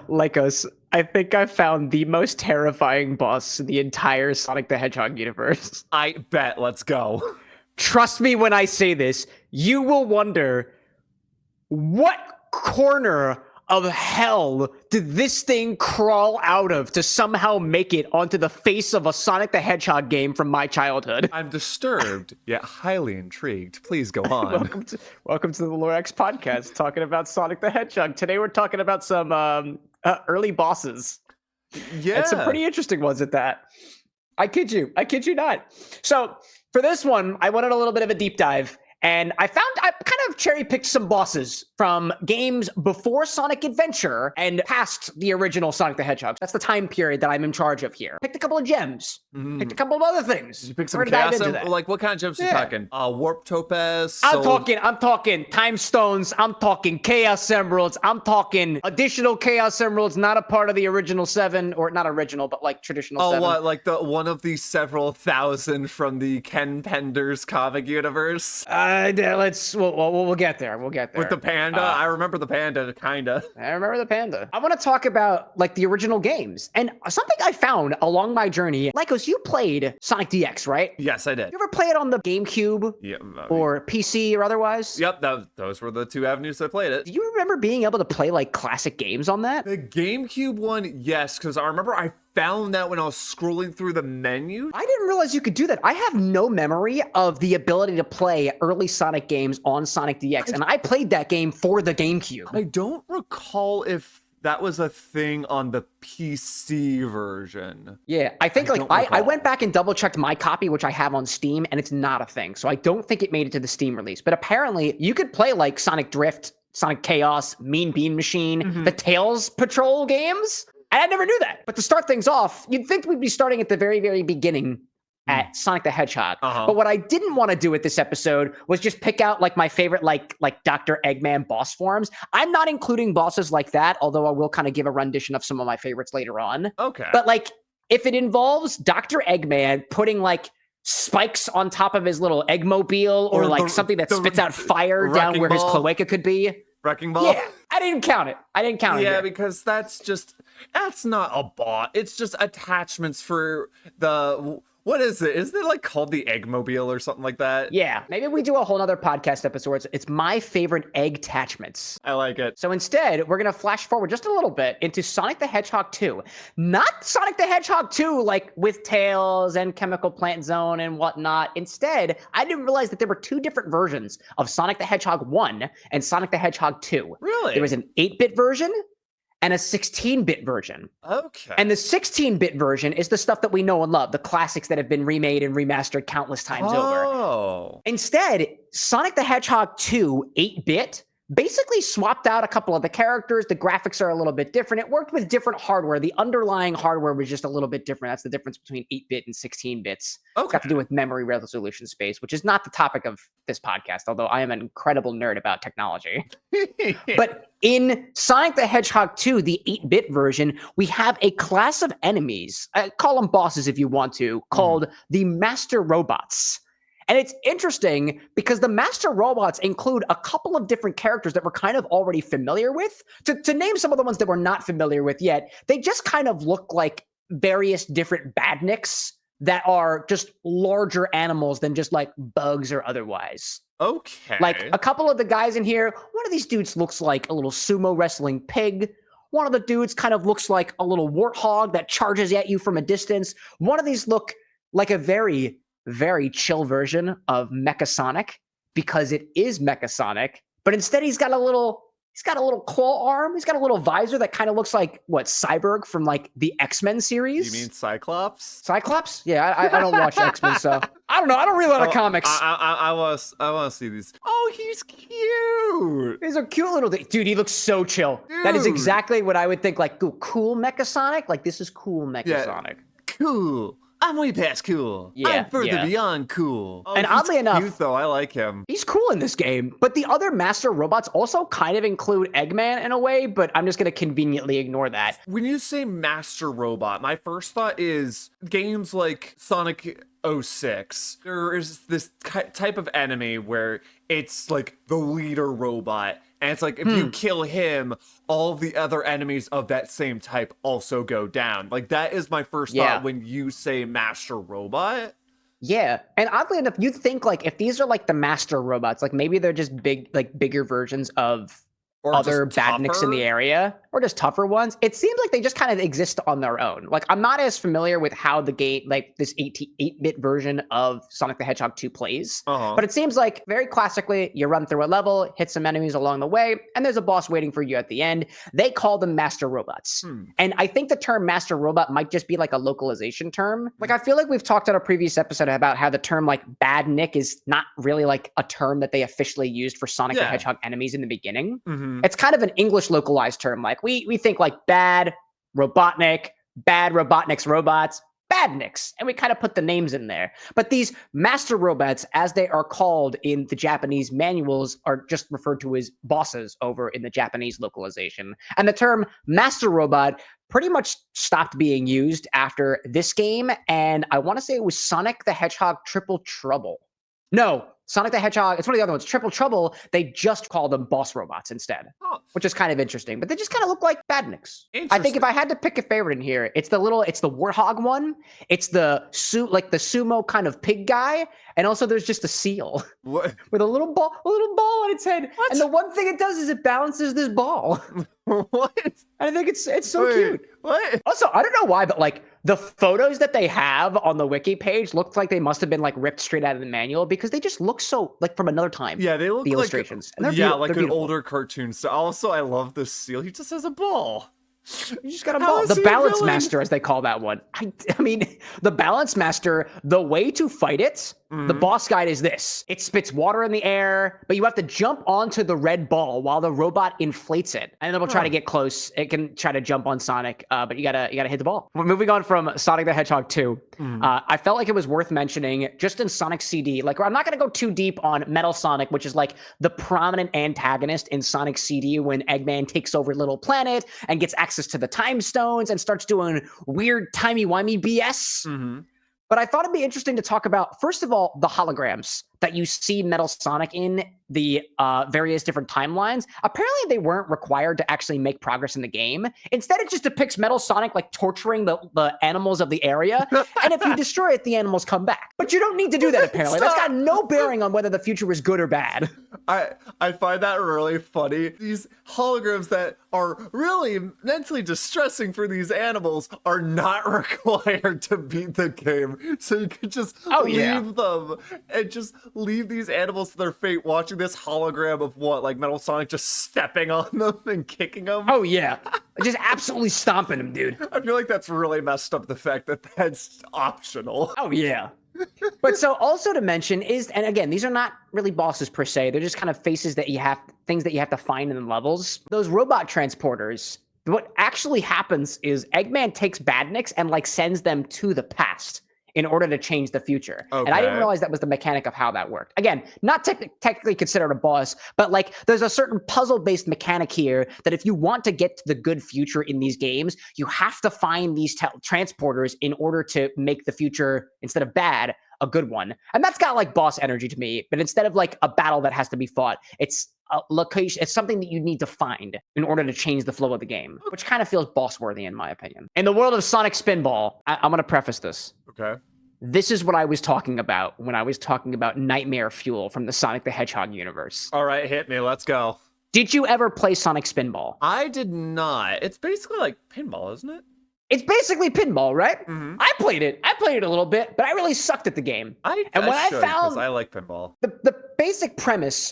Lycos, I think I found the most terrifying boss in the entire Sonic the Hedgehog universe. I bet. Let's go. Trust me when I say this, you will wonder what corner of hell did this thing crawl out of to somehow make it onto the face of a Sonic the Hedgehog game from my childhood? I'm disturbed, yet highly intrigued. Please go on. welcome to the LoreX podcast, talking about Sonic the Hedgehog. Today we're talking about some early bosses. Yeah. And some pretty interesting ones at that. I kid you not. So for this one, I wanted a little bit of a deep dive. And I kind of cherry-picked some bosses from games before Sonic Adventure and past the original Sonic the Hedgehog. That's the time period that I'm in charge of here. Picked a couple of gems. Picked a couple of other things. You picked some chaos. Like, what kind of gems are you talking? Warp Topaz? I'm talking Time Stones. I'm talking Chaos Emeralds. I'm talking additional Chaos Emeralds, not a part of the original 7, or not original, but like traditional 7. Oh, what? Like one of the several thousand from the Ken Penders comic universe? We'll get there. With the panda? I remember the panda, kinda. I remember the panda. I want to talk about like the original games. And something I found along my journey, Lycos, you played Sonic DX, right? Yes, I did. You ever play it on the GameCube? Yeah, or PC or otherwise? Yep, those were the two avenues I played it. Do you remember being able to play like classic games on that? The GameCube one, yes, because I remember I found that when I was scrolling through the menu. I didn't realize you could do that. I have no memory of the ability to play early Sonic games on Sonic DX, and I played that game for the GameCube. I don't recall if that was a thing on the PC version. Yeah, I think I went back and double checked my copy, which I have on Steam, and it's not a thing. So I don't think it made it to the Steam release. But apparently you could play like Sonic Drift, Sonic Chaos, Mean Bean Machine, the Tails Patrol games. And I never knew that. But to start things off, you'd think we'd be starting at the very, very beginning at Sonic the Hedgehog. But what I didn't want to do with this episode was just pick out like my favorite like Dr. Eggman boss forms. I'm not including bosses like that, although I will kind of give a rendition of some of my favorites later on. Okay. But like if it involves Dr. Eggman putting like spikes on top of his little Eggmobile or like something that spits out fire down where his cloaca could be. Wrecking Ball? Yeah, I didn't count it. Yeah, because that's not a bot. It's just attachments for the... What is it? Isn't it like called the Eggmobile or something like that? Yeah, maybe we do a whole other podcast episode. It's my favorite Eggtachments. I like it. So instead, we're going to flash forward just a little bit into Sonic the Hedgehog 2. Not Sonic the Hedgehog 2, like with Tails and Chemical Plant Zone and whatnot. Instead, I didn't realize that there were two different versions of Sonic the Hedgehog 1 and Sonic the Hedgehog 2. Really? There was an 8-bit version and a 16-bit version. Okay. And the 16-bit version is the stuff that we know and love, the classics that have been remade and remastered countless times over. Instead, Sonic the Hedgehog 2 8-bit basically swapped out a couple of the characters. The graphics are a little bit different. It worked with different hardware. The underlying hardware was just a little bit different. That's the difference between 8-bit and 16 bits. Okay. It's got to do with memory resolution space, which is not the topic of this podcast, although I am an incredible nerd about technology. But in Sonic the Hedgehog 2, the 8-bit version, we have a class of enemies, call them bosses if you want to, called the Master Robots. And it's interesting because the Master Robots include a couple of different characters that we're kind of already familiar with. To name some of the ones that we're not familiar with yet, they just kind of look like various different badniks that are just larger animals than just like bugs or otherwise. Okay. Like a couple of the guys in here, one of these dudes looks like a little sumo wrestling pig. One of the dudes kind of looks like a little warthog that charges at you from a distance. One of these look like a very, very chill version of Mecha Sonic because it is Mecha Sonic, but instead he's got a little claw arm. He's got a little visor that kind of looks like Cyborg from like the X-Men series. You mean Cyclops? Cyclops? Yeah, I don't watch X-Men, so I don't know. I don't read a lot of comics. I want to see these. Oh, he's cute. He's a cute little dude. He looks so chill. Dude. That is exactly what I would think. Like cool Mecha Sonic. Like this is cool Mecha Sonic. Cool. I'm way past cool. Yeah, I'm further beyond cool. And oddly enough, cute, though. I like him. He's cool in this game. But the other Master Robots also kind of include Eggman in a way, but I'm just going to conveniently ignore that. When you say Master Robot, my first thought is games like Sonic 06. There is this type of enemy where it's like the leader robot And it's like, if you kill him, all the other enemies of that same type also go down. Like, that is my first thought when you say Master Robot. Yeah, and oddly enough, you'd think like if these are like the master robots, like maybe they're just bigger versions of other badniks in the area, or just tougher ones. It seems like they just kind of exist on their own. Like, I'm not as familiar with how the game, like this 8-bit version of Sonic the Hedgehog 2 plays, but it seems like very classically, you run through a level, hit some enemies along the way, and there's a boss waiting for you at the end. They call them master robots. And I think the term master robot might just be like a localization term. Like, I feel like we've talked on a previous episode about how the term like badnik is not really like a term that they officially used for Sonic the Hedgehog enemies in the beginning. It's kind of an English localized term. Like we think like bad Robotnik's robots, badniks, and we kind of put the names in there. But these master robots, as they are called in the Japanese manuals, are just referred to as bosses over in the Japanese localization. And the term master robot pretty much stopped being used after this game, and I want to say it was Sonic the Hedgehog Triple Trouble. No, Sonic the Hedgehog, it's one of the other ones. Triple Trouble, they just call them boss robots instead, which is kind of interesting. But they just kind of look like badniks. I think if I had to pick a favorite in here, it's the warthog one. It's the sumo kind of pig guy, and also there's just a seal with a little ball on its head. What? And the one thing it does is it balances this ball. What? And I think it's so cute. What? Also, I don't know why, but like the photos that they have on the wiki page look like they must have been like ripped straight out of the manual because they just look so like from another time. Yeah, they look the illustrations. Like, like an older cartoon. So also, I love this seal. He just has a ball. You just got a ball. The balance master, as they call that one. I mean, the balance master, the way to fight it, the boss guide is this. It spits water in the air, but you have to jump onto the red ball while the robot inflates it. And then it will try to get close. It can try to jump on Sonic, but you gotta hit the ball. We're moving on from Sonic the Hedgehog 2. I felt like it was worth mentioning, just in Sonic CD, like I'm not gonna go too deep on Metal Sonic, which is like the prominent antagonist in Sonic CD when Eggman takes over Little Planet and gets access to the time stones and starts doing weird timey-wimey BS. But I thought it'd be interesting to talk about, first of all, the holograms that you see Metal Sonic in the various different timelines. Apparently, they weren't required to actually make progress in the game. Instead, it just depicts Metal Sonic like torturing the animals of the area. And if you destroy it, the animals come back. But you don't need to do that, apparently. That's got no bearing on whether the future is good or bad. I find that really funny. These holograms that are really mentally distressing for these animals are not required to beat the game. So you could just leave them and just leave these animals to their fate watching this hologram of like Metal Sonic just stepping on them and kicking them. Oh yeah, just absolutely stomping them, dude. I feel like that's really messed up, the fact that that's optional. Oh yeah. But so also to mention is, and again, these are not really bosses per se. They're just kind of things that you have to find in the levels. Those robot transporters, what actually happens is Eggman takes badniks and like sends them to the past in order to change the future. And I didn't realize that was the mechanic of how that worked. Again, not technically considered a boss, but like there's a certain puzzle-based mechanic here that if you want to get to the good future in these games, you have to find these transporters in order to make the future, instead of bad, a good one. And that's got like boss energy to me, but instead of like a battle that has to be fought, it's a location, it's something that you need to find in order to change the flow of the game, which kind of feels boss worthy in my opinion. In the world of Sonic Spinball, I'm going to preface this. Okay. This is what I was talking about when I was talking about Nightmare Fuel from the Sonic the Hedgehog universe. All right, hit me. Let's go. Did you ever play Sonic Spinball? I did not. It's basically like pinball, isn't it? It's basically pinball, right? I played it a little bit, but I really sucked at the game. I like pinball. The basic premise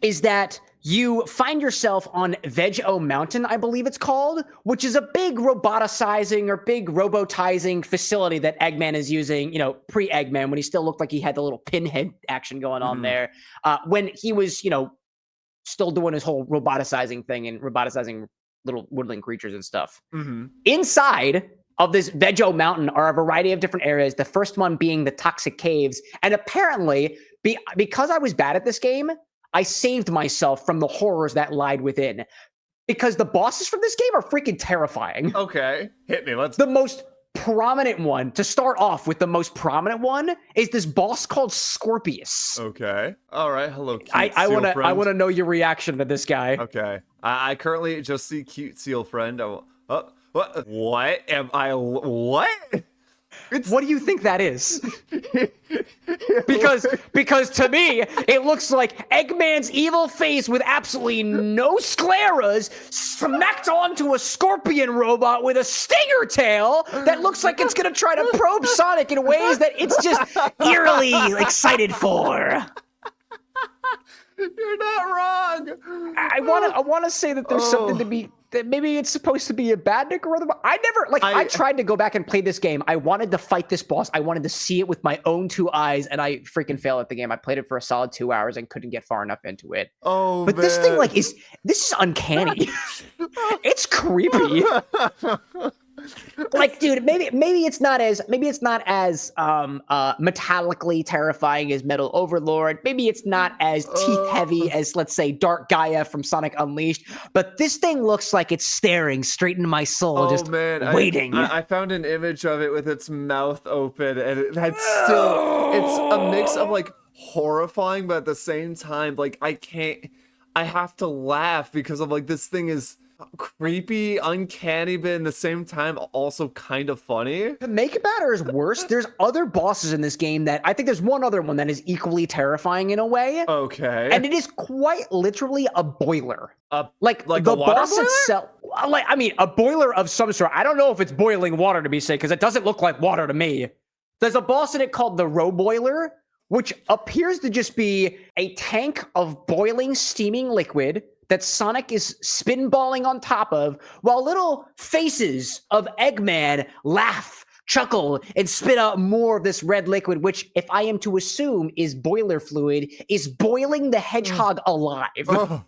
is that you find yourself on Veg-O Mountain, I believe it's called, which is a big roboticizing or big robotizing facility that Eggman is using, pre-Eggman, when he still looked like he had the little pinhead action going on there, when he was, still doing his whole roboticizing thing and roboticizing little woodland creatures and stuff. Inside of this Veg-O Mountain are a variety of different areas, the first one being the Toxic Caves. And apparently, because I was bad at this game, I saved myself from the horrors that lied within. Because the bosses from this game are freaking terrifying. Okay, hit me. The most prominent one, to start off with, the most prominent one is this boss called Scorpius. Okay. All right. Hello, cute I seal wanna friend. I wanna know your reaction to this guy. Okay. I currently just see cute seal friend. What am I? What? What do you think that is? because to me, it looks like Eggman's evil face with absolutely no scleras smacked onto a scorpion robot with a stinger tail that looks like it's gonna try to probe Sonic in ways that it's just eerily excited for. You're not wrong. I wanna say that there's something to be, that maybe it's supposed to be a badnik or other. I tried to go back and play this game. I wanted to fight this boss. I wanted to see it with my own 2 eyes, and I freaking failed at the game. I played it for a solid 2 hours and couldn't get far enough into it. Oh, but man. this thing this is uncanny. It's creepy. Like, dude, maybe it's not as metallically terrifying as Metal Overlord. Maybe it's not as teeth heavy as, let's say, Dark Gaia from Sonic Unleashed. But this thing looks like it's staring straight into my soul, just waiting. I found an image of it with its mouth open, and that's still it's a mix of like horrifying, but at the same time, like I have to laugh because of like this thing is creepy, uncanny, but in the same time also kind of funny. To make matters worse, there's other bosses in this game that I think there's one other one that is equally terrifying in a way. Okay. And it is quite literally a boiler. Like the boss boiler? itself. A boiler of some sort. I don't know if it's boiling water, to be safe, because it doesn't look like water to me. There's a boss in it called the Roboiler, which appears to just be a tank of boiling, steaming liquid that Sonic is spinballing on top of, while little faces of Eggman laugh, chuckle, and spit out more of this red liquid, which, if I am to assume is boiler fluid, is boiling the Hedgehog alive.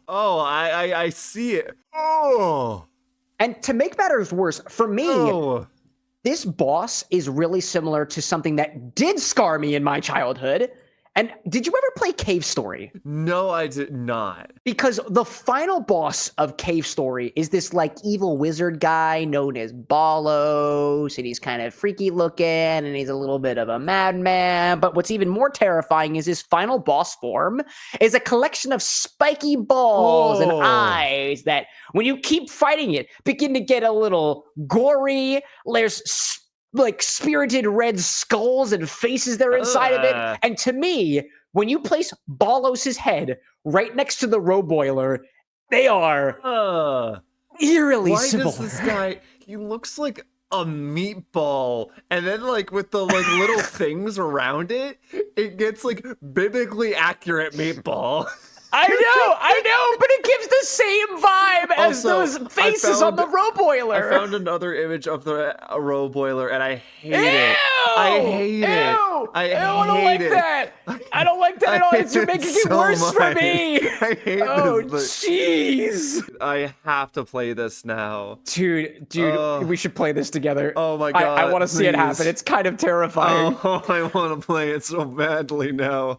I see it. Oh. And to make matters worse, for me, this boss is really similar to something that did scar me in my childhood. And did you ever play Cave Story? No, I did not. Because the final boss of Cave Story is this like evil wizard guy known as Ballos, and he's kind of freaky looking, and he's a little bit of a madman. But what's even more terrifying is his final boss form is a collection of spiky balls and eyes that, when you keep fighting it, begin to get a little gory. There's like spirited red skulls and faces that are inside of it. And to me, when you place Ballos' head right next to the Roboiler, they are eerily similar. Why does this guy, he looks like a meatball, and then like with the like little things around it, it gets like biblically accurate meatball. I know, but it gives the same vibe as those faces on the Roboiler. I found another image of the Roboiler, and I hate it. I hate it. I don't like that. I don't like that at all. It's making it worse for me. I hate this. Oh, jeez. I have to play this now. Dude, we should play this together. Oh my god. I want to see it happen. It's kind of terrifying. Oh, I want to play it so badly now.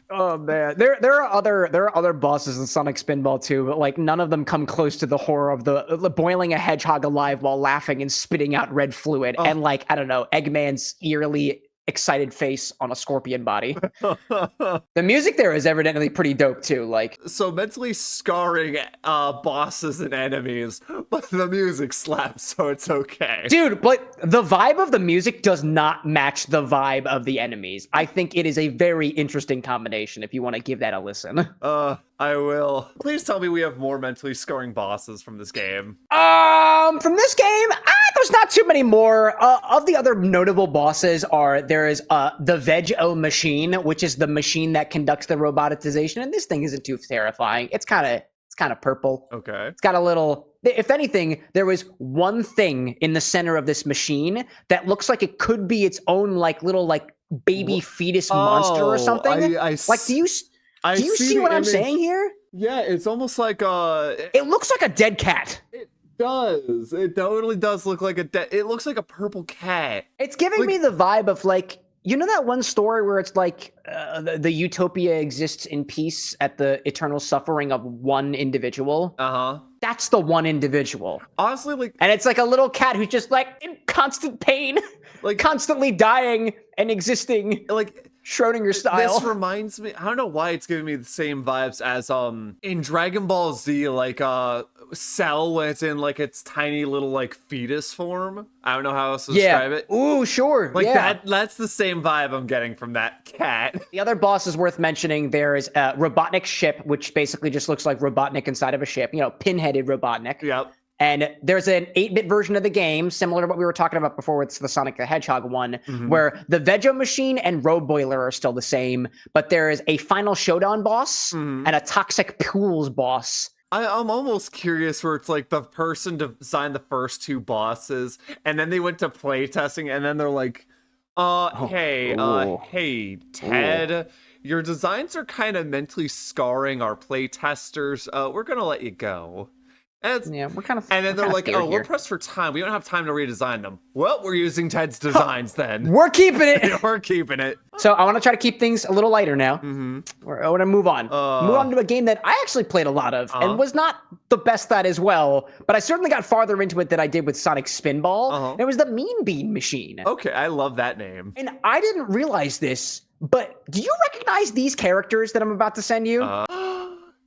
Oh man, there are other bosses in Sonic Spinball too, but like none of them come close to the horror of the boiling a hedgehog alive while laughing and spitting out red fluid, and like, I don't know, Eggman's eerily excited face on a scorpion body. The music there is evidently pretty dope too. Like, so mentally scarring bosses and enemies, but the music slaps, so it's okay. Dude, but the vibe of the music does not match the vibe of the enemies. I think it is a very interesting combination if you want to give that a listen. I will. Please tell me we have more mentally scarring bosses from this game. From this game, there's not too many more. Of the other notable bosses there is the Veg-O machine, which is the machine that conducts the robotization, and this thing isn't too terrifying. It's kind of purple. Okay. It's got a little, if anything, there was one thing in the center of this machine that looks like it could be its own like little like baby fetus monster or something. Do you see what I'm saying here? Yeah, it's almost like it looks like a dead cat. It does. It totally does look like it looks like a purple cat. It's giving me the vibe of like, you know that one story where it's like the utopia exists in peace at the eternal suffering of one individual? Uh-huh. That's the one individual. Honestly, like, And it's like a little cat who's just like in constant pain, like constantly dying and existing, like Schrodinger style. this reminds me, I don't know why it's giving me the same vibes as in Dragon Ball Z, like Cell when it's in like its tiny little like fetus form. I don't know how else to describe it. Ooh, sure. Like yeah. that's the same vibe I'm getting from that cat. The other boss is worth mentioning. There is a Robotnik ship, which basically just looks like Robotnik inside of a ship, pinheaded Robotnik. Yep. And there's an 8-bit version of the game, similar to what we were talking about before with the Sonic the Hedgehog one, where the Veggie Machine and Road Boiler are still the same, but there is a final showdown boss and a Toxic Pools boss. I'm almost curious where it's like the person designed the first two bosses, and then they went to playtesting, and then they're like, hey, Ted, your designs are kind of mentally scarring our playtesters. We're gonna let you go. And we're kind of. And then they're like, we're pressed for time. We don't have time to redesign them. Well, we're using Ted's designs then. We're keeping it. We're keeping it. So I want to try to keep things a little lighter now. I want to move on. Move on to a game that I actually played a lot of and was not the best at as well, but I certainly got farther into it than I did with Sonic Spinball. And it was the Mean Bean Machine. Okay, I love that name. And I didn't realize this, but do you recognize these characters that I'm about to send you?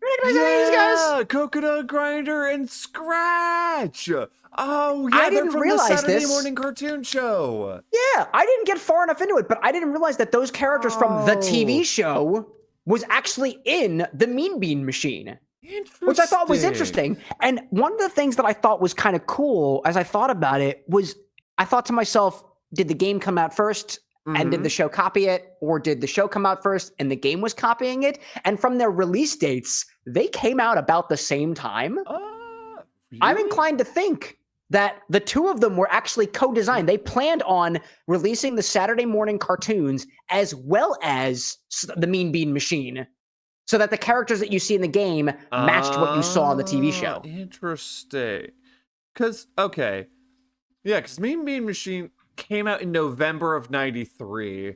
Recognize any of these guys? Coconut Grinder and Scratch. Oh, yeah, I didn't from realize the Saturday this. morning cartoon show. Yeah, I didn't get far enough into it, but I didn't realize that those characters from the TV show was actually in the Mean Bean Machine, which I thought was interesting. And one of the things that I thought was kind of cool as I thought about it was I thought to myself, did the game come out first? And did the show copy it? Or did the show come out first and the game was copying it? And from their release dates, they came out about the same time. Really? I'm inclined to think that the two of them were actually co-designed. They planned on releasing the Saturday morning cartoons as well as the Mean Bean Machine, so that the characters that you see in the game matched what you saw on the TV show. Interesting. Because Mean Bean Machine came out in November of 93.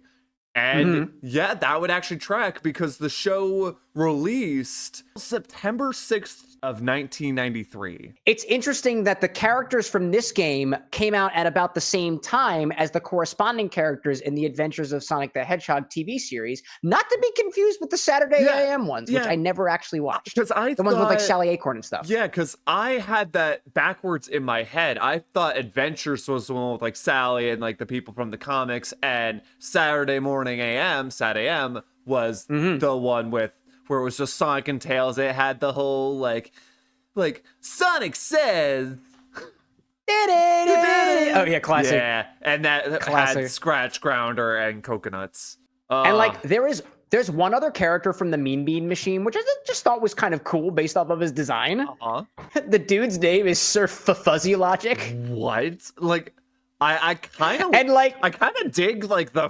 And yeah, that would actually track because the show released September 6th of 1993. It's interesting that the characters from this game came out at about the same time as the corresponding characters in the Adventures of Sonic the Hedgehog TV series, not to be confused with the Saturday AM ones, which I never actually watched. Because the ones with like Sally Acorn and stuff. Yeah, because I had that backwards in my head. I thought Adventures was the one with like Sally and like the people from the comics, and Saturday morning AM, Sat AM, was the one with where it was just Sonic and Tails. It had the whole like Sonic says. Oh yeah, classic. Yeah, and that had Scratch, Grounder, and Coconuts. And like there's one other character from the Mean Bean Machine, which I just thought was kind of cool based off of his design. The dude's name is Sir Fuzzy Logic. What? Like, I kind of dig like the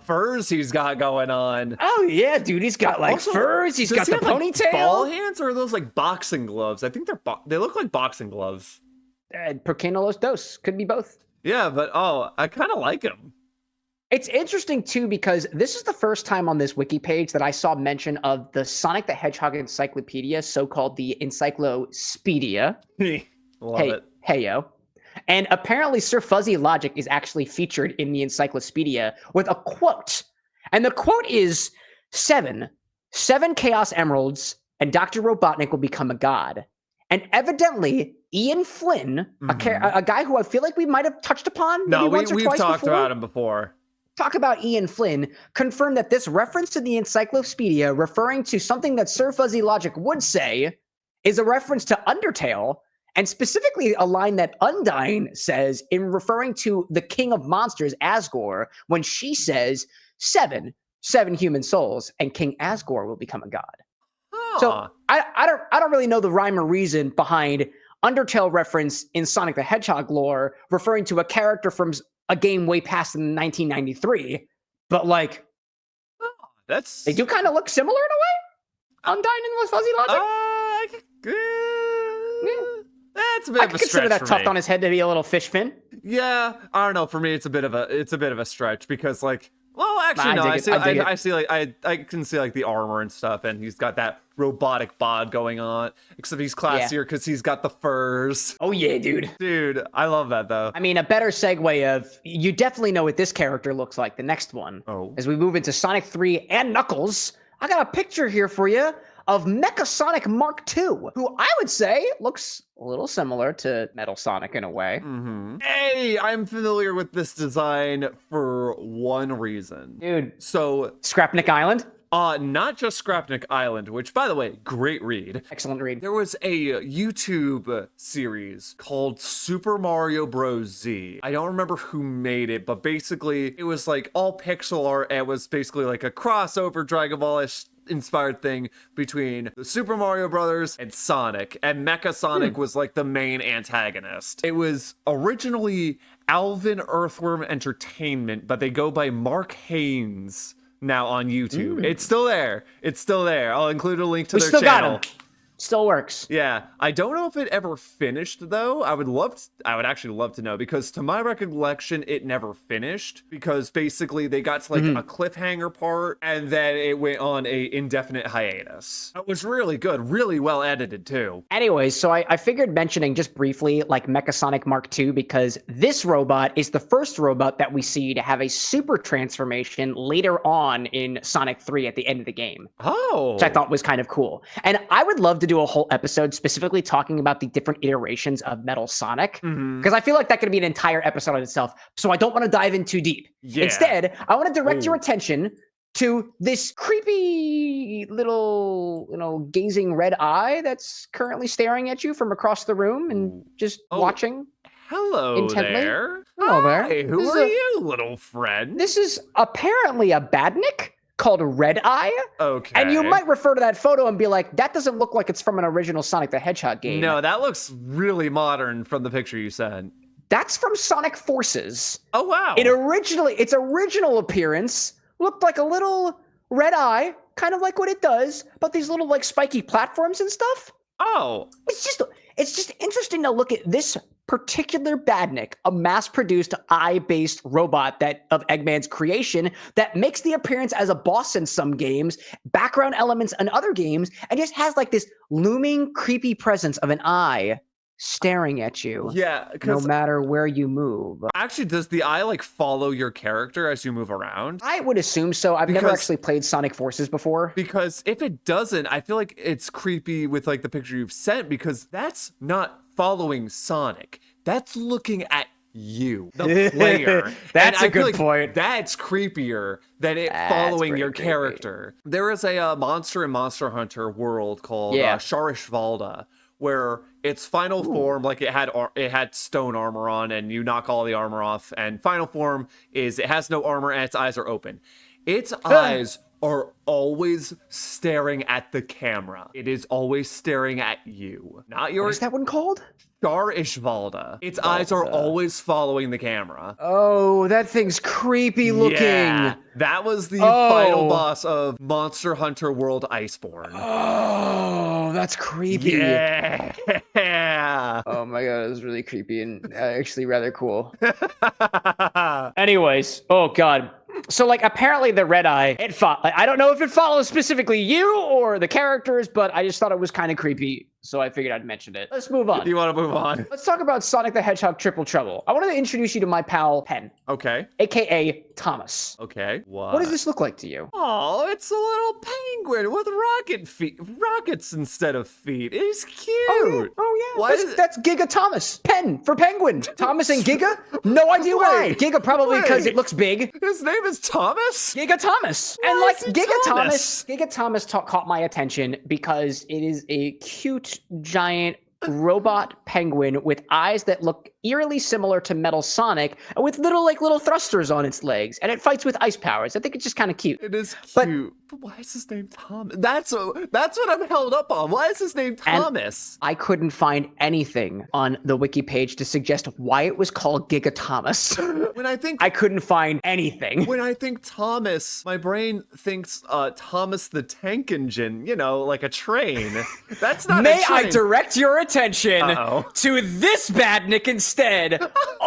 furs he's got going on. Oh yeah, dude, he's got like Also, furs. He's got the ponytail. Like, ball hands, or are those like boxing gloves? I think they look like boxing gloves. Per que no los dos, could be both. Yeah, but I kind of like him. It's interesting too because this is the first time on this wiki page that I saw mention of the Sonic the Hedgehog Encyclopedia, so-called the Encyclospedia. Love it. Hey yo. And apparently Sir Fuzzy Logic is actually featured in the Encyclopedia with a quote. And the quote is, 7 Chaos Emeralds and Dr. Robotnik will become a god. And evidently, Ian Flynn, a guy who I feel like we might have touched upon maybe once or we've twice talked before. about him before. Talk about Ian Flynn, confirmed that this reference to the Encyclopedia referring to something that Sir Fuzzy Logic would say is a reference to Undertale, and specifically a line that Undyne says in referring to the king of monsters, Asgore, when she says, 7 human souls, and King Asgore will become a god. So I don't really know the rhyme or reason behind Undertale reference in Sonic the Hedgehog lore referring to a character from a game way past in 1993, but like, they do kind of look similar in a way. Undyne and Fuzzy Logic. That's a bit of a stretch. I consider that tuft on his head to be a little fish fin. Yeah, I don't know. For me, it's a bit of a stretch because like Well, actually, I no. dig I it. see. I dig it. I see. Like, I can see like the armor and stuff, and he's got that robotic bod going on. Except he's classier because he's got the furs. Oh yeah, dude. Dude, I love that though. I mean, a better segue of you definitely know what this character looks like. The next one, as we move into Sonic 3 and Knuckles, I got a picture here for you of Mecha Sonic Mark II, who I would say looks a little similar to Metal Sonic in a way. Mm-hmm. Hey, I'm familiar with this design for one reason. Dude. So, Scrapnik Island? Not just Scrapnik Island, which, by the way, great read. Excellent read. There was a YouTube series called Super Mario Bros. Z. I don't remember who made it, but basically, it was like all pixel art, and it was basically like a crossover Dragon Ball-ish inspired thing between the Super Mario Brothers and Sonic, and Mecha Sonic was like the main antagonist. It was originally Alvin Earthworm Entertainment, but they go by Mark Haynes now on YouTube. It's still there. It's still there. I'll include a link to their channel. Got him. Still works. Yeah, I don't know if it ever finished though. I would actually love to know, because to my recollection, it never finished, because basically they got to like a cliffhanger part and then it went on a indefinite hiatus. It was really good, really well edited too. Anyways, so I figured mentioning just briefly like Mecha Sonic Mark II, because this robot is the first robot that we see to have a super transformation later on in Sonic 3 at the end of the game. Oh. Which I thought was kind of cool. And I would love to do a whole episode specifically talking about the different iterations of Metal Sonic, because I feel like that could be an entire episode on itself. So I don't want to dive in too deep. Yeah. Instead, I want to direct your attention to this creepy little, gazing red eye that's currently staring at you from across the room and just watching. Hello intently. there. Hello there. Hi, who are you, little friend? This is apparently a badnik called Red Eye. Okay. And you might refer to that photo and be like, that doesn't look like it's from an original Sonic the Hedgehog game. No, that looks really modern from the picture you sent. That's from Sonic Forces. Oh, wow. Its original appearance looked like a little red eye, kind of like what it does, but these little like spiky platforms and stuff. Oh. It's just interesting to look at this particular badnik, a mass-produced eye-based robot of Eggman's creation that makes the appearance as a boss in some games, background elements in other games, and just has like this looming, creepy presence of an eye staring at you. Yeah, no matter where you move. Actually, does the eye like follow your character as you move around? I would assume so. I've never actually played Sonic Forces before. Because if it doesn't, I feel like it's creepy with like the picture you've sent, because that's not following Sonic. That's looking at you, the player. That's a good point. That's creepier than it following your character. There is a monster in Monster Hunter World called Charishvalda, where its final form, like it had stone armor on, and you knock all the armor off, and final form is it has no armor and its eyes are open. Its eyes are always staring at the camera. It is always staring at you. Not your. What is that one called? Charishvalda. Its eyes are always following the camera. Oh, that thing's creepy looking. Yeah, that was the final boss of Monster Hunter World Iceborne. Oh, that's creepy. Yeah. Oh my god, it was really creepy and actually rather cool. Anyways, oh god. So like apparently the red eye, I don't know if it follows specifically you or the characters, but I just thought it was kind of creepy. So I figured I'd mention it. Let's move on. You want to move on? Let's talk about Sonic the Hedgehog Triple Trouble. I wanted to introduce you to my pal, Pen. Okay. AKA Thomas. Okay. What does this look like to you? Oh, it's a little penguin with rocket feet. Rockets instead of feet. It's cute. Oh yeah. That's Giga Thomas. Pen for penguin. Thomas and Giga? No idea why. Giga probably because it looks big. His name is Thomas? Giga Thomas. And like Giga Thomas caught my attention because it is a cute giant robot penguin with eyes that look eerily similar to Metal Sonic, with little thrusters on its legs, and it fights with ice powers. I think it's just kind of cute. It is cute. But why is his name Thomas? That's what I'm held up on. Why is his name Thomas? And I couldn't find anything on the wiki page to suggest why it was called Giga Thomas. I couldn't find anything. When I think Thomas, my brain thinks Thomas the Tank Engine, like a train. That's not a train. May I direct your attention to this badnik instead?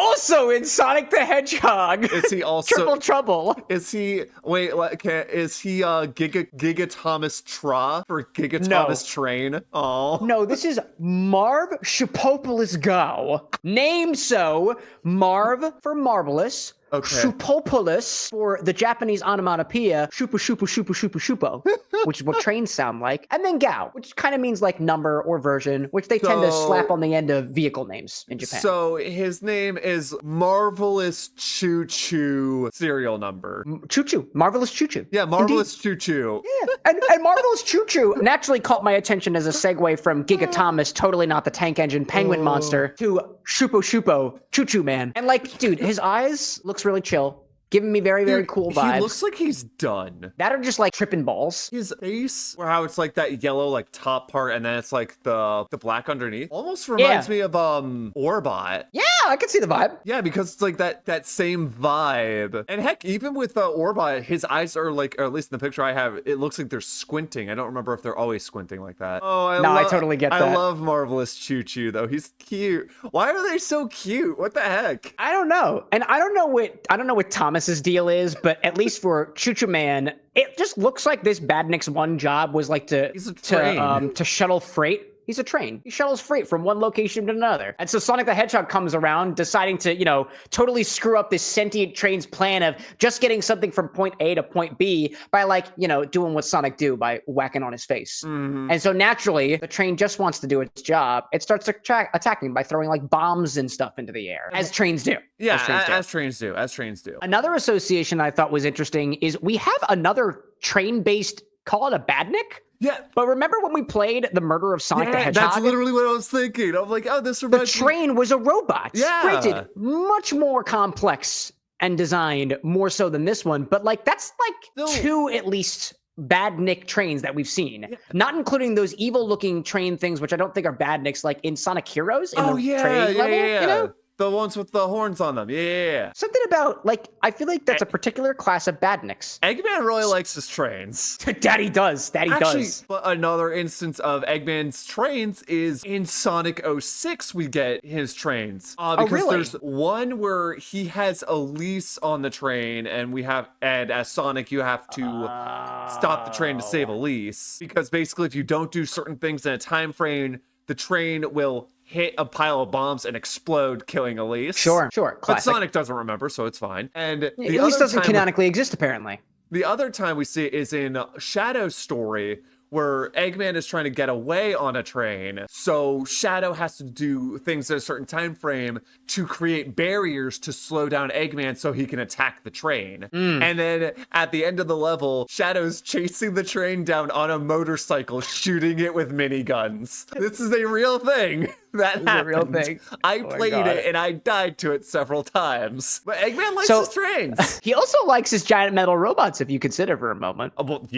also in Sonic the Hedgehog. Is he also Triple Trouble? Is he is he Giga Thomas Tra for Giga Thomas Train? Oh. No, this is Marv Shupopolis Go. Named so, Marv for marvelous. Okay. Shupopolis for the Japanese onomatopoeia, shupo shupo shupo shupo shupo, which is what trains sound like. And then Gao, which kind of means like number or version, which they tend to slap on the end of vehicle names in Japan. So his name is Marvelous Choo Choo serial number. Choo Choo. Marvelous Choo Choo. Yeah, Marvelous Choo Choo. Yeah. And Marvelous Choo Choo naturally caught my attention as a segue from Giga Thomas, totally not the tank engine penguin monster, to Shupo Shupo, Choo Choo Man. And like, dude, his eyes looks really chill. Giving me very, very cool vibes. He looks like he's done. That are just like tripping balls. His face, or how it's like that yellow like top part, and then it's like the black underneath, almost reminds me of Orbot. Yeah, I can see the vibe. Yeah, because it's like that same vibe. And heck, even with Orbot, his eyes are like, or at least in the picture I have, it looks like they're squinting. I don't remember if they're always squinting like that. Oh, I totally get that. I love Marvelous Choo Choo though. He's cute. Why are they so cute? What the heck? I don't know. And I don't know what Thomas's deal is, but at least for Choo Choo Man, it just looks like this Badnik's one job was like to shuttle freight. He's a train. He shuttles freight from one location to another. And so Sonic the Hedgehog comes around deciding to, totally screw up this sentient train's plan of just getting something from point A to point B by doing what Sonic do by whacking on his face. Mm-hmm. And so naturally, the train just wants to do its job. It starts attacking by throwing like bombs and stuff into the air, as trains do. Yeah, as trains do. Another association I thought was interesting is we have another train-based, call it a Badnik? Yeah. But remember when we played the Murder of Sonic the Hedgehog? That's literally what I was thinking. I'm like, oh, this reminds me. The train was a robot. Yeah. Granted, much more complex and designed, more so than this one. But that's two at least Badnik trains that we've seen. Yeah. Not including those evil-looking train things, which I don't think are Badniks, like in Sonic Heroes in train level, The ones with the horns on them. Yeah. Something about, I feel like that's a particular class of Badniks. Eggman really likes his trains. Daddy does. But another instance of Eggman's trains is in Sonic 06, we get his trains. Because there's one where he has Elise on the train, and as Sonic, you have to stop the train to save Elise. Because basically, if you don't do certain things in a time frame, the train will hit a pile of bombs and explode, killing Elise. Sure. Classic. But Sonic doesn't remember, so it's fine. And Elise doesn't canonically exist, apparently. The other time we see it is in Shadow's story, where Eggman is trying to get away on a train. So Shadow has to do things at a certain time frame to create barriers to slow down Eggman so he can attack the train. And then at the end of the level, Shadow's chasing the train down on a motorcycle, shooting it with miniguns. This is a real thing. That happened. A real thing. I played it and I died to it several times. But Eggman likes his trains. He also likes his giant metal robots, if you consider for a moment.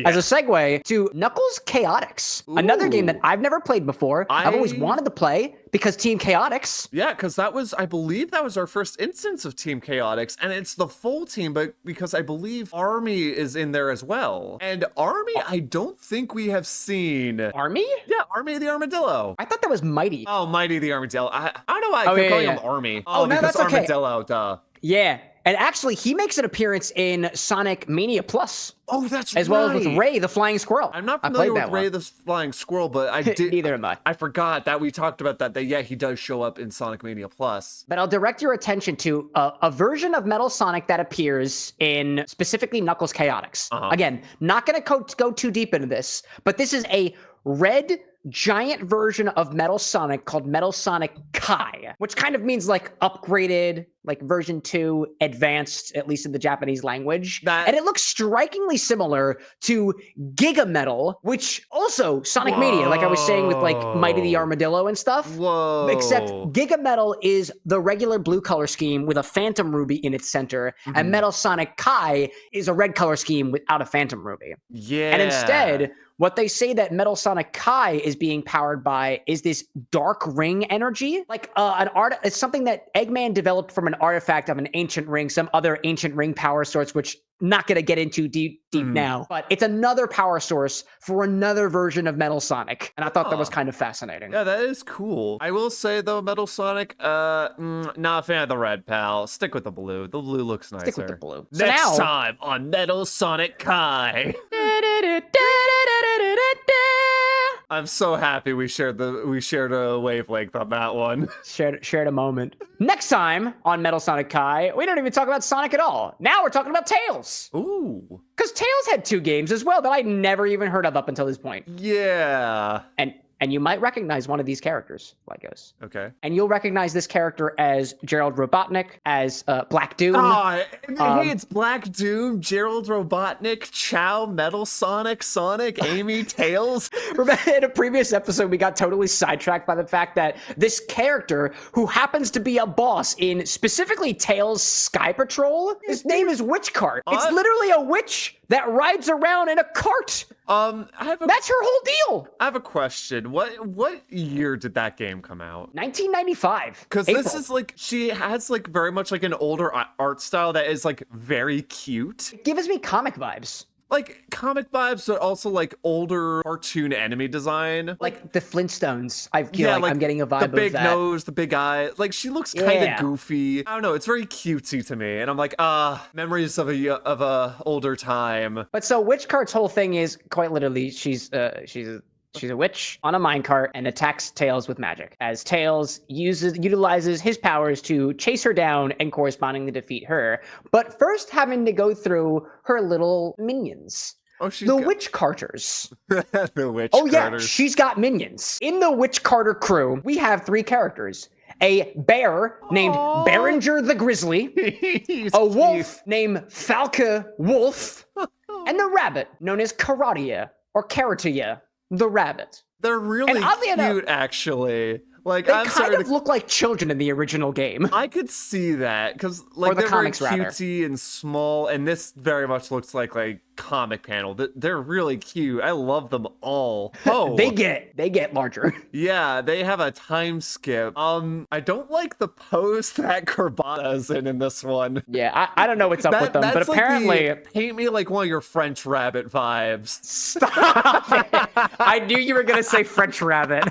As a segue to Knuckles Chaotix, another game that I've never played before. I've always wanted to play because Team Chaotix. Yeah, because I believe that was our first instance of Team Chaotix, and it's the full team, but because I believe Army is in there as well. And Army, I don't think we have seen. Army? Yeah, Army the Armadillo. I thought that was Mighty. Oh, Mighty the Armadillo. I don't know why I kept calling him Army. Oh, no, that's okay. Armadillo, duh. Yeah. And actually, he makes an appearance in Sonic Mania Plus. Oh, that's as well as with Ray the Flying Squirrel. I'm not familiar with Ray the Flying Squirrel, but I did. Neither am I. I forgot that we talked about that. Yeah, he does show up in Sonic Mania Plus. But I'll direct your attention to a version of Metal Sonic that appears in specifically Knuckles Chaotix. Again, not going to go too deep into this, but this is a red giant version of Metal Sonic called Metal Sonic Kai, which kind of means upgraded, version 2, advanced, at least in the Japanese language. And it looks strikingly similar to Giga Metal, which also Sonic Mania, like I was saying with Mighty the Armadillo and stuff. Whoa. Except Giga Metal is the regular blue color scheme with a Phantom Ruby in its center, and Metal Sonic Kai is a red color scheme without a Phantom Ruby. Yeah. And instead, what they say that Metal Sonic Kai is being powered by is this dark ring energy, it's something that Eggman developed from an artifact of an ancient ring, some other ancient ring power source, which not going to get into deep now, but it's another power source for another version of Metal Sonic. And I thought that was kind of fascinating. Yeah, that is cool. I will say though, Metal Sonic, not a fan of the red, pal. Stick with the blue. The blue looks nicer. Stick with the blue. So Next time on Metal Sonic Kai. I'm so happy we shared a wavelength on that one. Shared a moment. Next time on Metal Sonic Kai, we don't even talk about Sonic at all. Now we're talking about Tails. Ooh. Because Tails had 2 games as well that I never even heard of up until this point. Yeah. And you might recognize one of these characters, Legos. Okay. And you'll recognize this character as Gerald Robotnik, as Black Doom. Hey, it's Black Doom, Gerald Robotnik, Chow, Metal Sonic, Amy, Tails. Remember in a previous episode, we got totally sidetracked by the fact that this character, who happens to be a boss in specifically Tails' Sky Patrol, his name is Witch Cart. It's literally a witch that rides around in a cart. That's her whole deal. I have a question. What year did that game come out? 1995. Because this is like, she has like very much like an older art style that is like very cute. It gives me comic vibes. Like comic vibes, but also like older cartoon enemy design. Like the Flintstones. I feel like I'm getting a vibe of that. The big nose, the big eye. Like she looks kind of goofy. I don't know. It's very cutesy to me. And I'm like, memories of a older time. But so Witch Cart's whole thing is quite literally she's a witch on a minecart and attacks Tails with magic, as Tails utilizes his powers to chase her down and correspondingly defeat her, but first having to go through her little minions. The Witch Carters. The Witch Carters. Oh yeah, she's got minions. In the Witch Carter crew, we have 3 characters. A bear named Behringer the Grizzly, a wolf named Falca Wolf, and a rabbit known as Karatia or Karatia the rabbit. They're really cute, actually. Like, they kind of look like children in the original game. I could see that, because like they're very cutesy and small, and this very much looks like comic panel. They're really cute. I love them all. Oh, they get larger. Yeah, they have a time skip. I don't like the pose that Corbata's in this one. Yeah, I don't know what's up with them, but apparently paint me like one of your French Rabbit vibes. Stop it. I knew you were gonna say French Rabbit.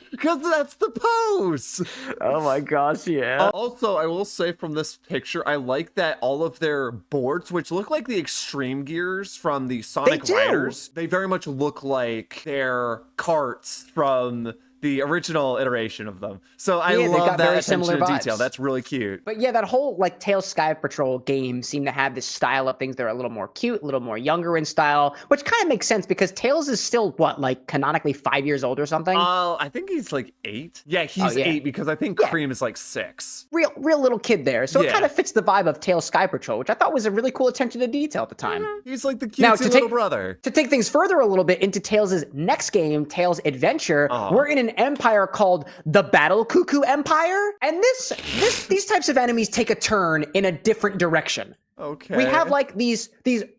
Because that's the pose. Oh my gosh, yeah. Also, I will say from this picture, I like that all of their boards, which look like the extreme gears from the Sonic Riders, they very much look like their carts from the original iteration of them. So I love that attention to detail. That's really cute. But yeah, that whole like Tails Sky Patrol game seemed to have this style of things that are a little more cute, a little more younger in style, which kind of makes sense because Tails is still what, like canonically 5 years old or something? I think he's like 8. Yeah, he's 8 because I think Cream is like 6. Real little kid there. So it kind of fits the vibe of Tails Sky Patrol, which I thought was a really cool attention to detail at the time. He's like the cutesy little brother. To take things further a little bit into Tails' next game, Tails Adventure, we're in an empire called the Battle Cuckoo Empire, and these types of enemies take a turn in a different direction. Okay. We have like these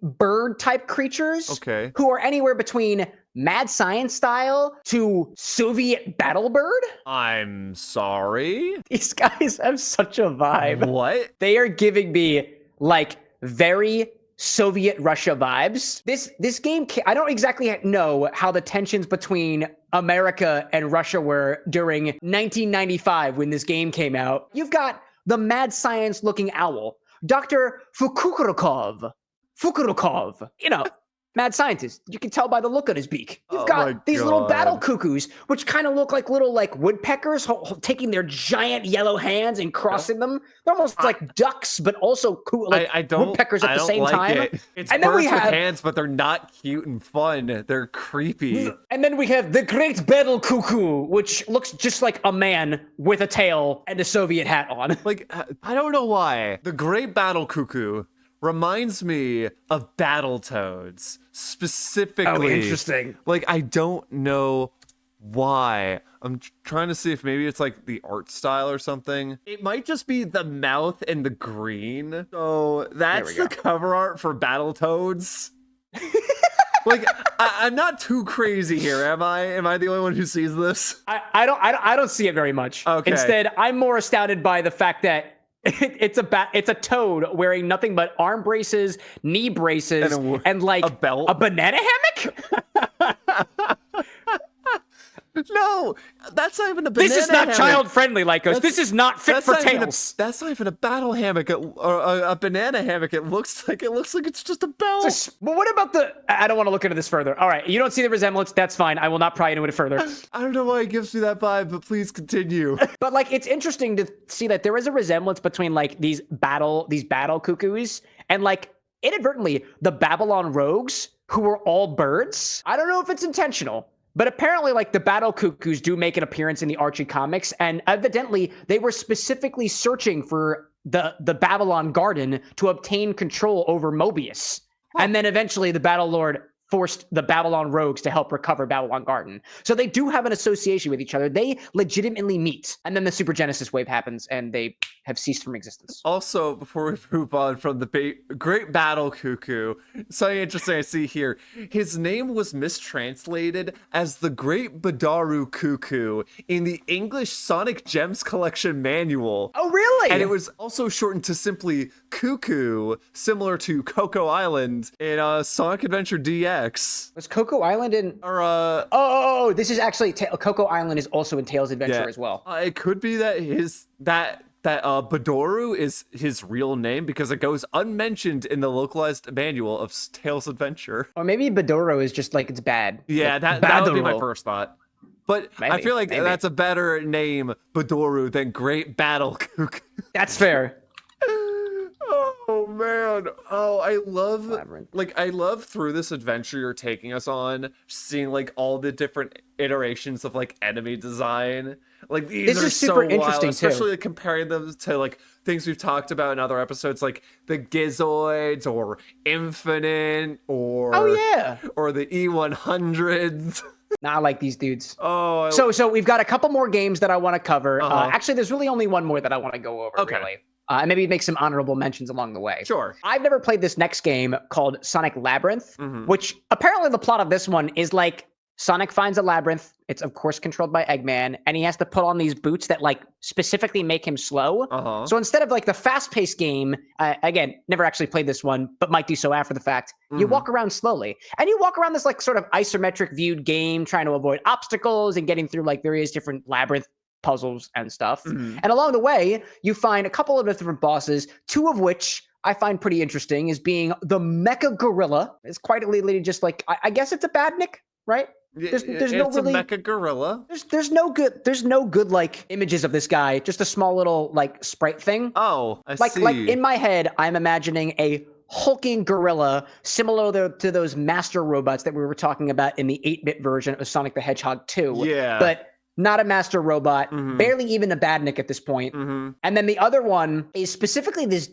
bird type creatures who are anywhere between mad science style to Soviet battle bird. I'm sorry. These guys have such a vibe. What? They are giving me like very Soviet Russia vibes. This game, I don't exactly know how the tensions between America and Russia were during 1995 when this game came out. You've got the mad science looking owl, Dr. Fukurokov, mad scientist. You can tell by the look on his beak. You've got these little battle cuckoos, which kind of look like little woodpeckers taking their giant yellow hands and crossing them. They're almost like ducks, but also woodpeckers at the same time. It's birds with hands, but they're not cute and fun. They're creepy. And then we have the Great Battle Cuckoo, which looks just like a man with a tail and a Soviet hat on. Like, I don't know why. The Great Battle Cuckoo reminds me of Battletoads, specifically. Oh, interesting. Like, I don't know why. I'm trying to see if maybe it's like the art style or something. It might just be the mouth and the green. So that's the cover art for Battletoads. Like, I'm not too crazy here, am I? Am I the only one who sees this? I don't see it very much. Okay. Instead, I'm more astounded by the fact that It's a toad wearing nothing but arm braces, knee braces, and like a belt, a banana hammock. No, that's not even a banana. This is not hammock. child friendly, Lycos. This is not fit for tails. That's not even a battle hammock or a banana hammock. It looks like it's just a belt. Well, what about I don't want to look into this further. All right, you don't see the resemblance. That's fine. I will not pry into it further. I don't know why it gives me that vibe, but please continue. But like, it's interesting to see that there is a resemblance between like these battle cuckoos and like inadvertently the Babylon rogues who were all birds. I don't know if it's intentional. But apparently, like, the battle cuckoos do make an appearance in the Archie comics, and evidently they were specifically searching for the Babylon Garden to obtain control over Mobius. Huh. And then eventually the Battle Lord forced the Babylon rogues to help recover Babylon Garden. So they do have an association with each other. They legitimately meet. And then the Super Genesis wave happens, and they have ceased from existence. Also, before we move on from the Great Battle Cuckoo, something interesting I see here. His name was mistranslated as the Great Badaru Cuckoo in the English Sonic Gems Collection Manual. Oh, really? And it was also shortened to simply Cuckoo, similar to Coco Island in Sonic Adventure DX. Was Coco Island in... Or, this is actually... Coco Island is also in Tails Adventure as well. It could be that that Badoru is his real name because it goes unmentioned in the localized manual of Tails Adventure. Or maybe Badoru is just like it's bad. Yeah, like, that would be my first thought. But maybe, I feel like that's a better name, Badoru, than Great Battle Cuckoo. That's fair. Oh man. Oh, I love Labyrinth. I love through this adventure you're taking us on, seeing like all the different iterations of like enemy design. Like these are super interesting, especially like, comparing them to like things we've talked about in other episodes, like the Gizoids or Infinite or or the E100s. Nah, I like these dudes. Oh, so we've got a couple more games that I want to cover. Actually, there's really only one more that I want to go over. Really. And maybe make some honorable mentions along the way. Sure. I've never played this next game called Sonic Labyrinth, which apparently the plot of this one is like Sonic finds a labyrinth. It's of course controlled by Eggman, and he has to put on these boots that like specifically make him slow. So instead of like the fast-paced game, again, never actually played this one, but might do so after the fact, you walk around slowly. And you walk around this like sort of isometric viewed game, trying to avoid obstacles and getting through like various different labyrinth puzzles and stuff. And along the way, you find a couple of different bosses, two of which I find pretty interesting, is being the Mecha Gorilla. It's quite literally just like, I guess it's a badnik, right? There's no really a Mecha Gorilla. There's no good like images of this guy, just a small little like sprite thing. Oh, I see. Like in my head, I'm imagining a hulking gorilla similar to those master robots that we were talking about in the 8-bit version of Sonic the Hedgehog 2. Yeah. But not a master robot, barely even a badnik at this point. And then the other one is specifically this,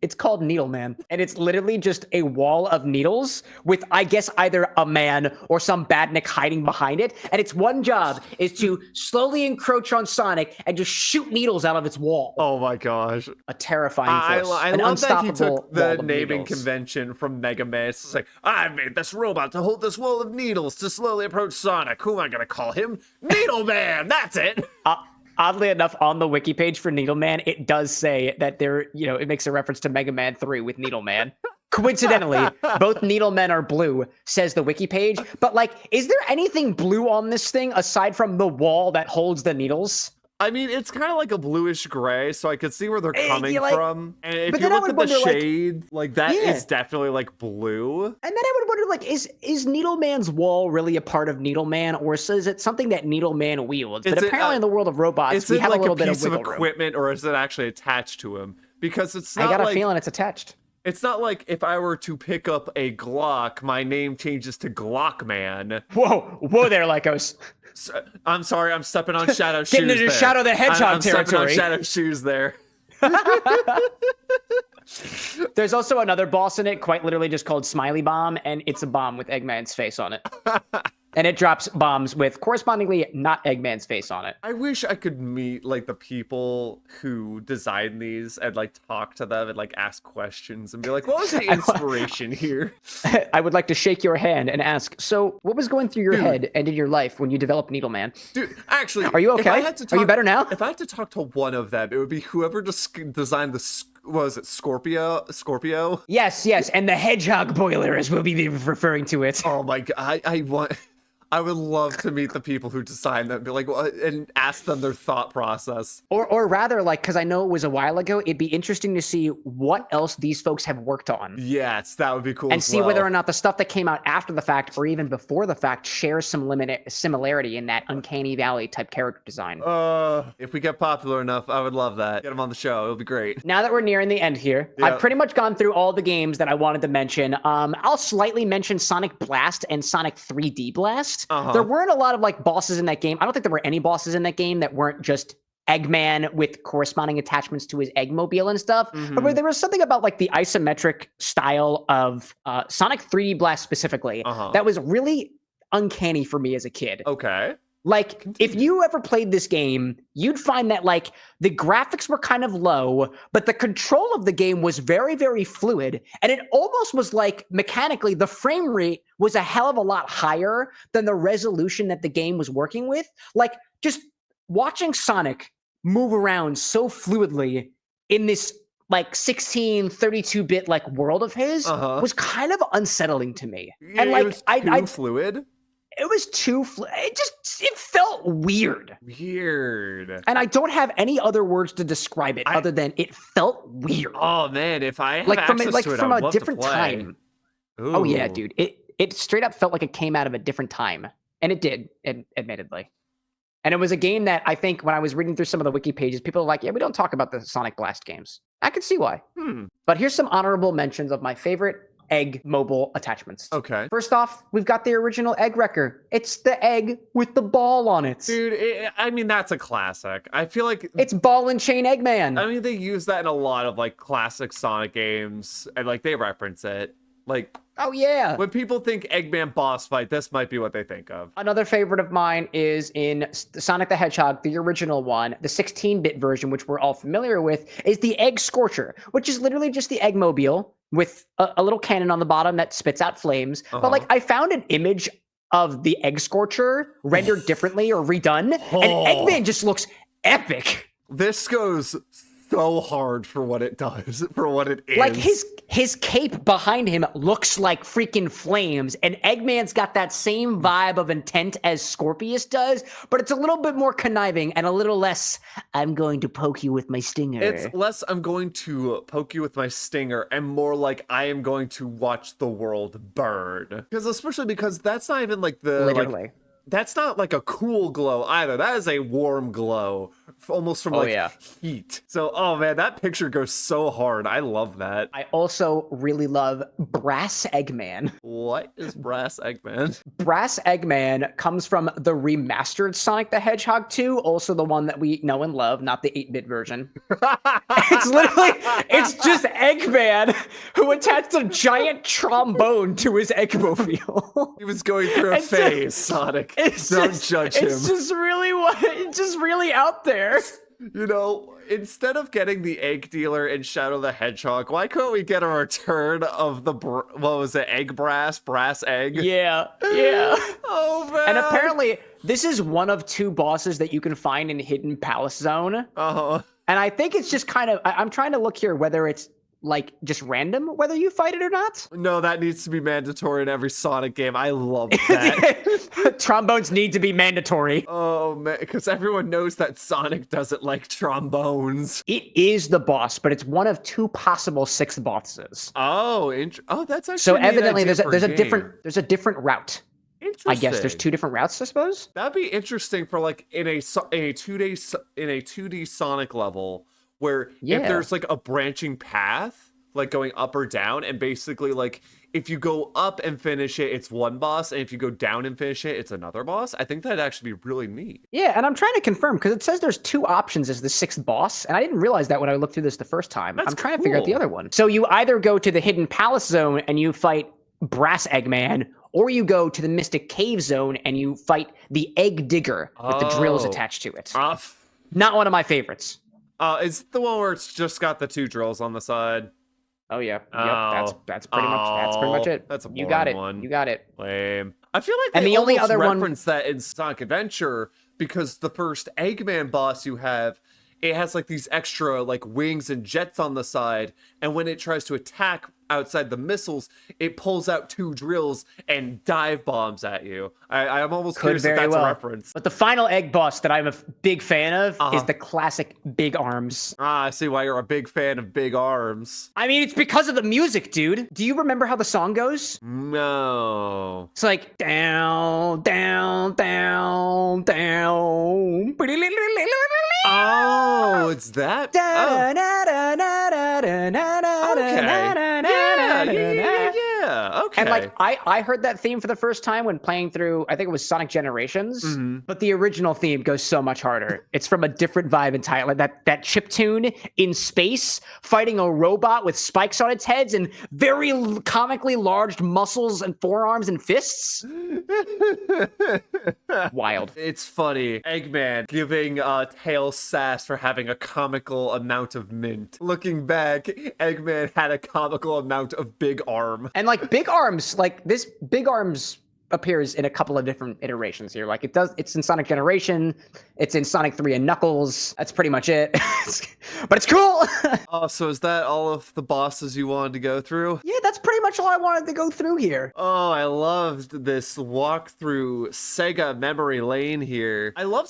it's called Needleman. And it's literally just a wall of needles with, I guess, either a man or some badnik hiding behind it. And its one job is to slowly encroach on Sonic and just shoot needles out of its wall. Oh my gosh. A terrifying force. I love that he took the naming convention from Mega Man. It's like, I made this robot to hold this wall of needles to slowly approach Sonic. Who am I going to call him? Needleman! That's it! Oddly enough, on the wiki page for Needleman, it does say that it makes a reference to Mega Man 3 with Needleman. Coincidentally, both Needlemen are blue, says the wiki page. But like, is there anything blue on this thing aside from the wall that holds the needles? I mean, it's kind of like a bluish gray, so I could see where they're coming from. And if you look at the shade, like that is definitely like blue. And then I would wonder, like, is Needleman's wall really a part of Needleman, or is it something that Needleman wields? But apparently, in the world of robots, we have a little bit of wiggle room. Equipment, or is it actually attached to him? Because it's not. I got a feeling it's attached. It's not like if I were to pick up a Glock, my name changes to Glockman. Whoa there, Lycos. I'm sorry, I'm stepping on Shadow shoes. Getting into Shadow the Hedgehog territory. Stepping on Shadow shoes there. There's also another boss in it, quite literally just called Smiley Bomb, and it's a bomb with Eggman's face on it. And it drops bombs with correspondingly not Eggman's face on it. I wish I could meet like the people who designed these and like talk to them and like ask questions and be like, what was the inspiration here? I would like to shake your hand and ask, so what was going through your head and in your life when you developed Needleman? Dude, actually, are you okay? Are you better now? If I had to talk to one of them, it would be whoever designed the, what was it, Scorpio? Yes, and the Hedgehog boiler is what we'll be referring to it. Oh my god, I would love to meet the people who designed them, be like, well, and ask them their thought process. Or rather, like, because I know it was a while ago, it'd be interesting to see what else these folks have worked on. Yes, that would be cool. And see whether or not the stuff that came out after the fact or even before the fact shares some similarity in that Uncanny Valley type character design. If we get popular enough, I would love that. Get them on the show. It'll be great. Now that we're nearing the end here, I've pretty much gone through all the games that I wanted to mention. I'll slightly mention Sonic Blast and Sonic 3D Blast. There weren't a lot of like bosses in that game. I don't think there were any bosses in that game that weren't just Eggman with corresponding attachments to his Eggmobile and stuff. But there was something about like the isometric style of Sonic 3D Blast specifically that was really uncanny for me as a kid. Okay. Like, if you ever played this game, you'd find that, like, the graphics were kind of low, but the control of the game was very, very fluid. And it almost was like, mechanically, the frame rate was a hell of a lot higher than the resolution that the game was working with. Like, just watching Sonic move around so fluidly in this, like, 32-bit, like, world of his was kind of unsettling to me. Yeah, and, like, it was too fluid? It was too it felt weird. And I don't have any other words to describe it other than it felt weird. Oh man, if I have like from access to it, from I'd a love different to play. time. Ooh. Oh yeah, dude. It straight up felt like it came out of a different time. And it did, admittedly. And it was a game that I think when I was reading through some of the wiki pages, people are like, yeah, we don't talk about the Sonic Blast games. I can see why. But here's some honorable mentions of my favorite egg mobile attachments. Okay. First off, we've got the original Egg Wrecker. It's the egg with the ball on it. Dude, I mean, that's a classic. I feel like it's Ball and Chain Eggman. I mean, they use that in a lot of like classic Sonic games, and like they reference it. Like, oh yeah. When people think Eggman boss fight, this might be what they think of. Another favorite of mine is in Sonic the Hedgehog, the original one, the 16-bit version, which we're all familiar with, is the Egg Scorcher, which is literally just the Eggmobile with a little cannon on the bottom that spits out flames. But like, I found an image of the Egg Scorcher rendered differently or redone, and Eggman just looks epic. This goes so hard for what it does, for what it is. Like his cape behind him looks like freaking flames, and Eggman's got that same vibe of intent as Scorpius does, but it's a little bit more conniving and a little less, I'm going to poke you with my stinger. It's less, I'm going to poke you with my stinger, and more like, I am going to watch the world burn. Especially because that's not even like the... Literally. Like, that's not like a cool glow either. That is a warm glow, almost from heat. So, oh man, that picture goes so hard. I love that. I also really love Brass Eggman. What is Brass Eggman? Brass Eggman comes from the remastered Sonic the Hedgehog 2, also the one that we know and love, not the 8-bit version. It's just Eggman who attached a giant trombone to his Eggmobile. He was going through a phase, Sonic. Don't judge him. It's just really out there. You know, instead of getting the egg dealer in Shadow the Hedgehog, why couldn't we get a return of the, what was it, brass egg? Yeah. Oh, man. And apparently, this is one of 2 bosses that you can find in Hidden Palace Zone. And I think it's just kind of, I'm trying to look here whether it's like just random whether you fight it or not. No, that needs to be mandatory in every Sonic game. I love that. Trombones need to be mandatory. Oh man, because everyone knows that Sonic doesn't like trombones. It is the boss, but it's one of 2 possible 6th bosses. Oh, that's actually so evidently there's a different route. Interesting. I guess there's 2 different routes, I suppose. That'd be interesting for like in a 2D Sonic level. Where if there's like a branching path, like going up or down, and basically like if you go up and finish it, it's one boss, and if you go down and finish it, it's another boss. I think that'd actually be really neat. Yeah, and I'm trying to confirm because it says there's 2 options as the 6th boss, and I didn't realize that when I looked through this the first time. I'm trying to figure out the other one. So you either go to the Hidden Palace Zone and you fight Brass Eggman, or you go to the Mystic Cave Zone and you fight the Egg Digger with the drills Oh. attached to it. Uh, Not one of my favorites. is it the one where it's just got the 2 drills on the side? Oh yeah, yep. Oh. That's pretty much it. That's a You got it. boring one. You got it. Lame. I feel like And they the only almost other one- reference that in Sonic Adventure because the first Eggman boss you have, it has like these extra like wings and jets on the side, and when it tries to attack outside the missiles, it pulls out 2 drills and dive bombs at you. I'm almost curious if that's a reference. But the final egg boss that I'm a big fan of is the classic Big Arms. I see why you're a big fan of Big Arms. I mean, it's because of the music, dude. Do you remember how the song goes? No. It's like down, down, down, down. Oh, it's that? Yeah. Okay. And like I heard that theme for the first time when playing through, I think it was Sonic Generations, but the original theme goes so much harder. It's from a different vibe entirely. Like that chiptune in space fighting a robot with spikes on its heads and very comically large muscles and forearms and fists. Wild. It's funny. Eggman giving Tails sass for having a comical amount of mint. Looking back, Eggman had a comical amount of big arm. And like Big Arms, like this Big Arms appears in a couple of different iterations here. Like it's in Sonic Generation, it's in Sonic 3 and Knuckles. That's pretty much it. But it's cool. Oh, so is that all of the bosses you wanted to go through? Yeah, that's pretty much all I wanted to go through here. Oh, I loved this walk through Sega memory lane here. I love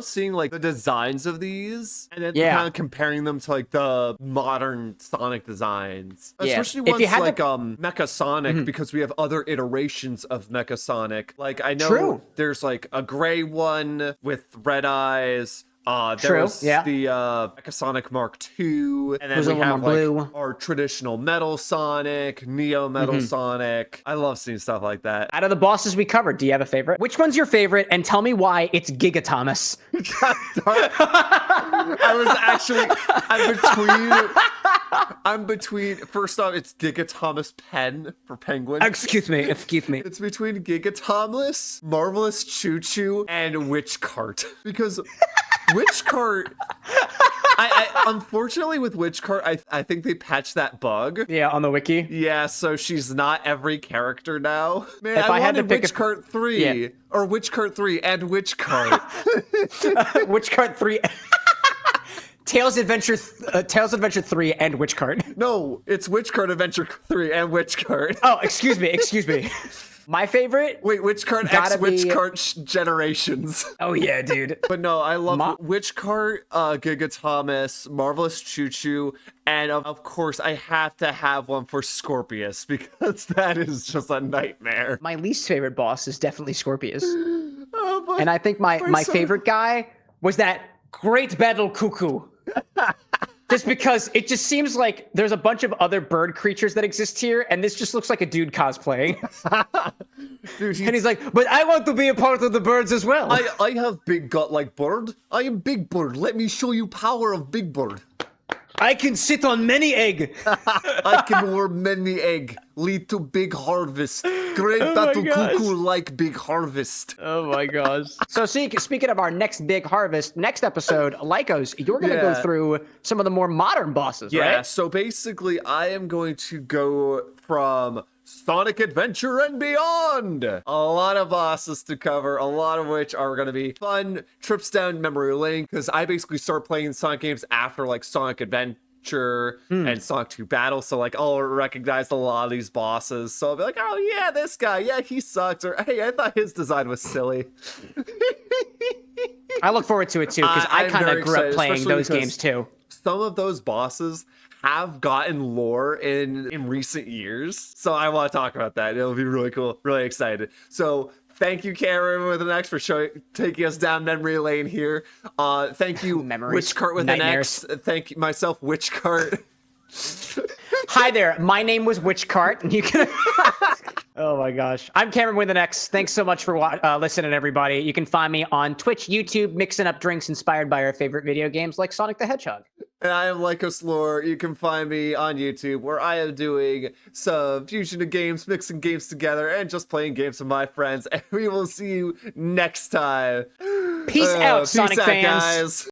seeing like the designs of these and then kind of comparing them to like the modern Sonic designs. Especially ones like Mecha Sonic, because we have other iterations of Mecha Sonic. Like I know there's like a gray one with red eyes. There's the Mecha Sonic Mark II, and then we have like our traditional Metal Sonic, Neo Metal Sonic. I love seeing stuff like that. Out of the bosses we covered, do you have a favorite? Which one's your favorite? And tell me why it's Giga Thomas. I'm between. First off, it's Giga Thomas Penn for Penguin. Excuse me. It's between Giga Thomas, Marvelous Choo Choo, and Witch Cart. Because Witch Cart, I unfortunately with Witch Cart, I think they patched that bug. Yeah, on the wiki. Yeah, so she's not every character now. Man, If I had to pick Witch Cart 3 or Witch Cart 3 and Witch Cart. Witch Cart 3. Tails Adventure 3 and Witch Cart. No, it's Witch Cart Adventure 3 and Witch Cart. Oh, excuse me. My favorite? Wait, Witch Cart X Witch Cart Generations. Oh yeah, dude. But no, I love Witch Cart, Giga Thomas, Marvelous Choo Choo, and of course I have to have one for Scorpius because that is just a nightmare. My least favorite boss is definitely Scorpius. And I think my favorite guy was that Great Battle Cuckoo. Just because it just seems like there's a bunch of other bird creatures that exist here, and this just looks like a dude cosplaying. Dude, and he's like, but I want to be a part of the birds as well. I have big gut like bird. I am big bird. Let me show you power of big bird. I can sit on many egg. I can warm many egg. Lead to big harvest. Great battle cuckoo like big harvest. Oh my gosh. So speaking of our next big harvest, next episode, Lycos, you're going to go through some of the more modern bosses, right? Yeah, so basically I am going to go from Sonic Adventure and beyond. A lot of bosses to cover, a lot of which are going to be fun trips down memory lane, because I basically start playing Sonic games after like Sonic Adventure and Sonic 2 Battle, so like I'll recognize a lot of these bosses, so I'll be like, oh yeah, this guy, yeah, he sucks, or hey, I thought his design was silly. I look forward to it too, because I kind of grew up playing those games too. Some of those bosses have gotten lore in recent years, so I want to talk about that. It'll be really cool, really excited. So thank you, Cameron with an X, for taking us down memory lane here. Thank you, Witch Cart with an X. Thank you, myself, Witch Cart. Hi there, my name was Witch Cart, and you can. Oh my gosh. I'm Cameron with an X. Thanks so much for listening, everybody. You can find me on Twitch, YouTube, mixing up drinks inspired by our favorite video games like Sonic the Hedgehog. And I am Lycos Lore. You can find me on YouTube, where I am doing some fusion of games, mixing games together, and just playing games with my friends. And we will see you next time. Peace out, Sonic peace out, fans. guys.